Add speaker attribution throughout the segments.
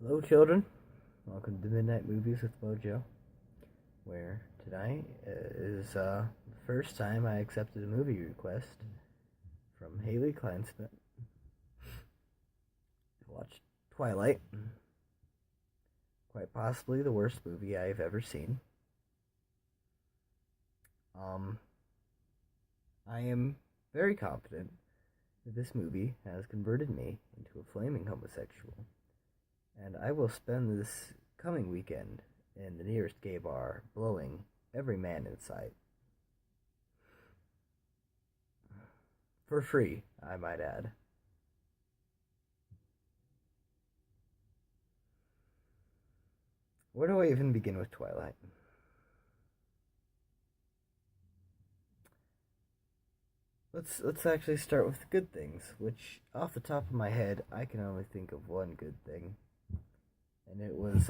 Speaker 1: Hello, children. Welcome to Midnight Movies with Mojo, where tonight is the first time I accepted a movie request from Haley Kleinsmith to watch Twilight. Quite possibly the worst movie I've ever seen. I am very confident that this movie has converted me into a flaming homosexual, and I will spend this coming weekend in the nearest gay bar blowing every man in sight. For free, I might add. Where do I even begin with Twilight? Let's actually start with the good things, which off the top of my head I can only think of one good thing. And it was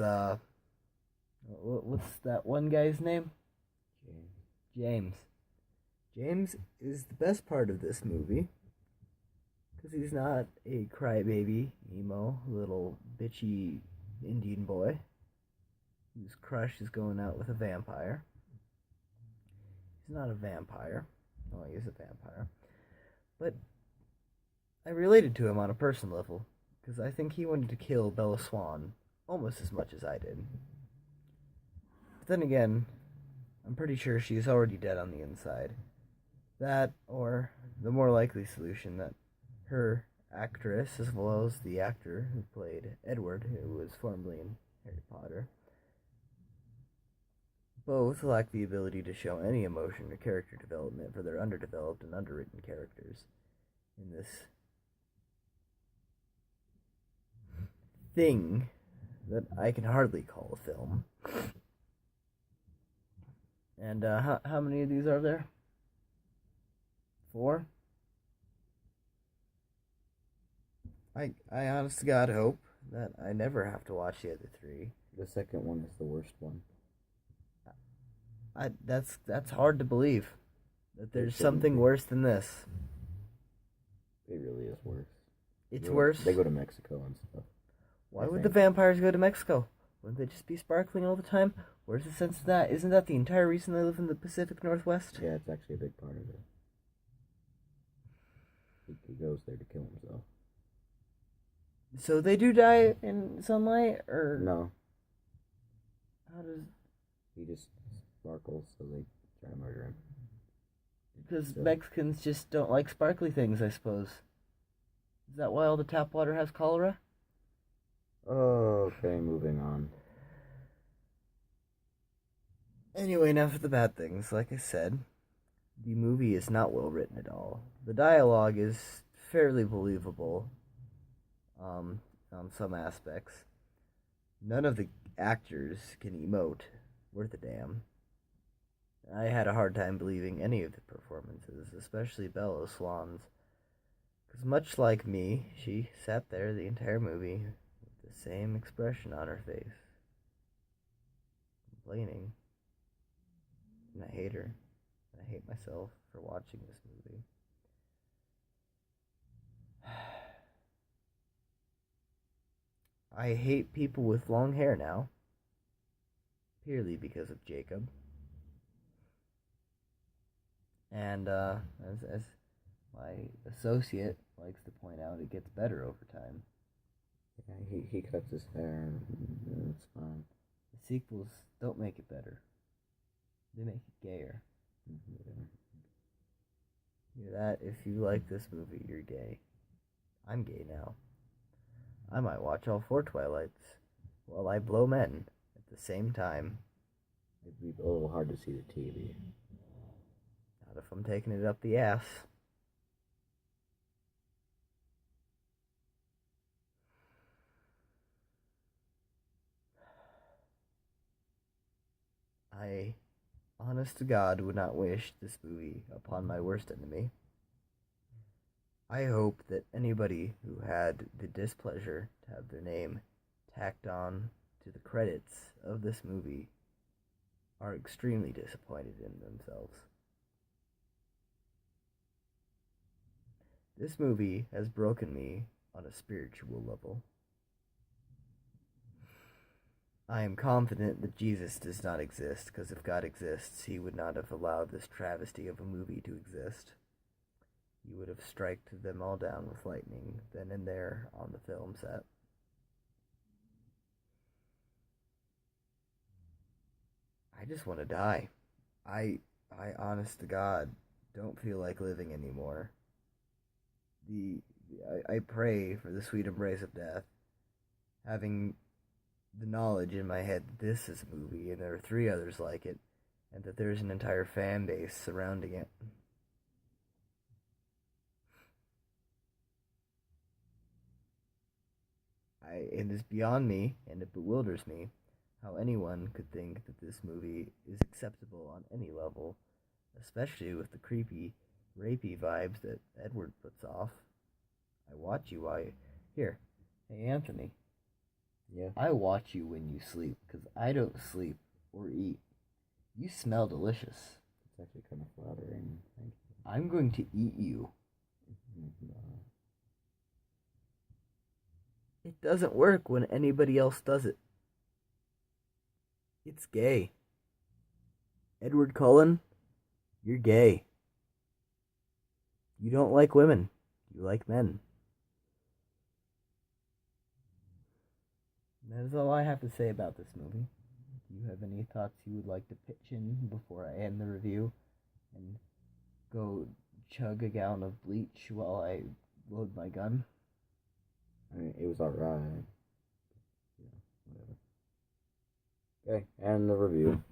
Speaker 1: what's that one guy's name? James. James is the best part of this movie because he's not a crybaby, emo, little bitchy Indian boy whose crush is going out with a vampire. He's not a vampire. Oh, he is a vampire. But I related to him on a personal level because I think he wanted to kill Bella Swan almost as much as I did. But then again, I'm pretty sure she's already dead on the inside. That, or the more likely solution that her actress, as well as the actor who played Edward, who was formerly in Harry Potter, both lack the ability to show any emotion or character development for their underdeveloped and underwritten characters in this thing that I can hardly call a film. And how many of these are there? 4? I honest to God hope that I never have to watch the other 3.
Speaker 2: The second one is the worst one.
Speaker 1: That's hard to believe that there's something worse than this.
Speaker 2: It really is worse.
Speaker 1: It's worse.
Speaker 2: They go to Mexico and stuff.
Speaker 1: Why would the vampires go to Mexico? Wouldn't they just be sparkling all the time? Where's the sense of that? Isn't that the entire reason they live in the Pacific Northwest?
Speaker 2: Yeah, it's actually a big part of it. He goes there to kill himself.
Speaker 1: So they do die in sunlight, or
Speaker 2: no?
Speaker 1: How does
Speaker 2: he just sparkles? So they try to murder him.
Speaker 1: Because Mexicans just don't like sparkly things, I suppose. Is that why all the tap water has cholera?
Speaker 2: Oh, okay, moving on.
Speaker 1: Anyway, now for the bad things. Like I said, the movie is not well written at all. The dialogue is fairly believable on some aspects. None of the actors can emote worth a damn. I had a hard time believing any of the performances, especially Bella Swan's. Because much like me, she sat there the entire movie with the same expression on her face. Complaining. And I hate her. And I hate myself for watching this movie. I hate people with long hair now. Purely because of Jacob. And as my associate likes to point out, it gets better over time.
Speaker 2: Yeah, he cuts his hair, and it's fine.
Speaker 1: The sequels don't make it better. They make it gayer.
Speaker 2: Yeah.
Speaker 1: Hear that? If you like this movie, you're gay. I'm gay now. I might watch all 4 Twilights while I blow men at the same time.
Speaker 2: It'd be a little hard to see the TV.
Speaker 1: Not if I'm taking it up the ass. I, honest to God, would not wish this movie upon my worst enemy. I hope that anybody who had the displeasure to have their name tacked on to the credits of this movie are extremely disappointed in themselves. This movie has broken me on a spiritual level. I am confident that Jesus does not exist, because if God exists, he would not have allowed this travesty of a movie to exist. He would have striked them all down with lightning, then and there on the film set. I just want to die. I honest to God, don't feel like living anymore. I pray for the sweet embrace of death, having the knowledge in my head that this is a movie and there are three others like it, and that there's an entire fan base surrounding it. It is beyond me, and it bewilders me how anyone could think that this movie is acceptable on any level, especially with the creepy, rapey vibes that Edward puts off. I watch you while you... Here, hey Anthony,
Speaker 2: Yeah.
Speaker 1: I watch you when you sleep, because I don't sleep or eat. You smell delicious.
Speaker 2: It's actually kind of flattering. Thank you.
Speaker 1: I'm going to eat you. It doesn't work when anybody else does it. It's gay. Edward Cullen, you're gay. You don't like women. You like men. That is all I have to say about this movie. Do you have any thoughts you would like to pitch in before I end the review and go chug a gallon of bleach while I load my gun?
Speaker 2: I mean, it was alright. Yeah, whatever. Okay, and the review.